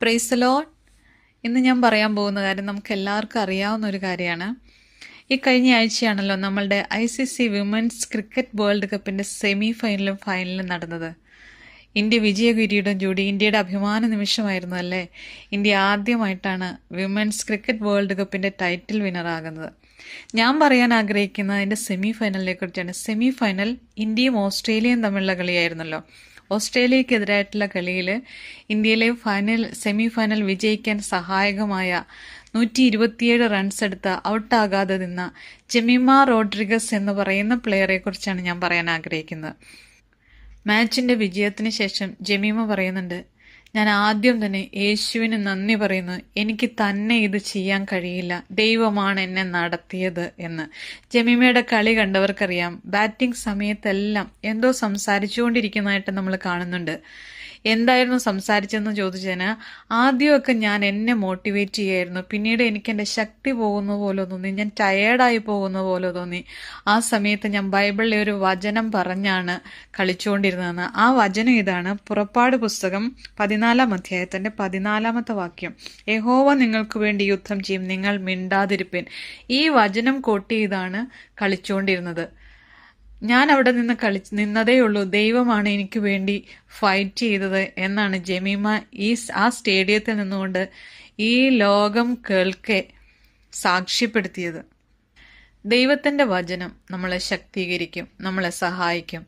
Praise the Lord. ഇന്ന് ഞാൻ പറയാൻ പോകുന്ന കാര്യം നമുക്ക് എല്ലാവർക്കും അറിയാവുന്ന ഒരു കാര്യമാണ്. ഈ കഴിഞ്ഞ ആഴ്ചയാണല്ലോ നമ്മളുടെ ICC വിമൻസ് ക്രിക്കറ്റ് വേൾഡ് കപ്പിൻ്റെ സെമി ഫൈനലും ഫൈനലും നടന്നത്. ഇന്ത്യ വിജയകിരീടം ചൂടി. ഇന്ത്യയുടെ അഭിമാന നിമിഷമായിരുന്നു അല്ലേ. ഇന്ത്യ ആദ്യമായിട്ടാണ് വിമൻസ് ക്രിക്കറ്റ് വേൾഡ് കപ്പിൻ്റെ ടൈറ്റിൽ വിന്നറാകുന്നത്. ഞാൻ പറയാൻ ആഗ്രഹിക്കുന്നത് അതിൻ്റെ സെമി ഫൈനലിനെ കുറിച്ചാണ്. സെമി ഫൈനൽ ഇന്ത്യയും ഓസ്ട്രേലിയയും തമ്മിലുള്ള കളിയായിരുന്നല്ലോ. ഓസ്ട്രേലിയക്കെതിരായിട്ടുള്ള കളിയിൽ ഇന്ത്യയിലെ സെമി ഫൈനൽ വിജയിക്കാൻ സഹായകമായ 127 റൺസ് എടുത്ത് ഔട്ടാകാതെ നിന്ന ജെമിമ റോഡ്രിഗസ് എന്ന് പറയുന്ന പ്ലെയറെ കുറിച്ചാണ് ഞാൻ പറയാൻ ആഗ്രഹിക്കുന്നത്. മാച്ചിൻ്റെ വിജയത്തിന് ശേഷം ജെമീമ പറയുന്നുണ്ട്, ഞാൻ ആദ്യം തന്നെ യേശുവിന് നന്ദി പറയുന്നു. എനിക്ക് തന്നെ ഇത് ചെയ്യാൻ കഴിയില്ല, ദൈവമാണ് എന്നെ നടത്തിയത് എന്ന്. ജെമീമയുടെ കളി കണ്ടവർക്കറിയാം, ബാറ്റിംഗ് സമയത്തെല്ലാം എന്തോ സംസാരിച്ചുകൊണ്ടിരിക്കുന്നതായിട്ട് നമ്മൾ കാണുന്നുണ്ട്. എന്തായിരുന്നു സംസാരിച്ചതെന്ന് ചോദിച്ചതിന്, ആദ്യമൊക്കെ ഞാൻ എന്നെ മോട്ടിവേറ്റ് ചെയ്യായിരുന്നു, പിന്നീട് എനിക്ക് എൻ്റെ ശക്തി പോകുന്ന പോലെ തോന്നി, ഞാൻ ടയേർഡായി പോകുന്ന പോലെ തോന്നി. ആ സമയത്ത് ഞാൻ ബൈബിളിലെ ഒരു വചനം പറഞ്ഞാണ് കളിച്ചുകൊണ്ടിരുന്നതെന്ന്. ആ വചനം ഇതാണ്, പുറപ്പാട് പുസ്തകം 14-ാം അധ്യായത്തിൻ്റെ 14-ാമത്തെ വാക്യം. യഹോവ നിങ്ങൾക്ക് വേണ്ടി യുദ്ധം ചെയ്യും, നിങ്ങൾ മിണ്ടാതിരിപ്പിൻ. ഈ വചനം കോട്ട് ചെയ്താണ് കളിച്ചുകൊണ്ടിരുന്നത്. ഞാൻ അവിടെ നിന്ന് നിന്നതേ ഉള്ളൂ, ദൈവമാണ് എനിക്ക് വേണ്ടി ഫൈറ്റ് ചെയ്തത് എന്നാണ് ജെമീമ ആ സ്റ്റേഡിയത്തിൽ നിന്നുകൊണ്ട് ഈ ലോകം കേൾക്കെ സാക്ഷ്യപ്പെടുത്തിയത്. ദൈവത്തിൻ്റെ വചനം നമ്മളെ ശക്തീകരിക്കും, നമ്മളെ സഹായിക്കും.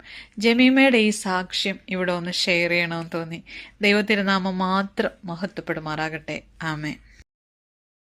ജെമീമയുടെ ഈ സാക്ഷ്യം ഇവിടെ ഒന്ന് ഷെയർ ചെയ്യണമെന്ന് തോന്നി. ദൈവത്തിരുനാമം മാത്രം മഹത്വപ്പെടുമാറാകട്ടെ. ആമേൻ.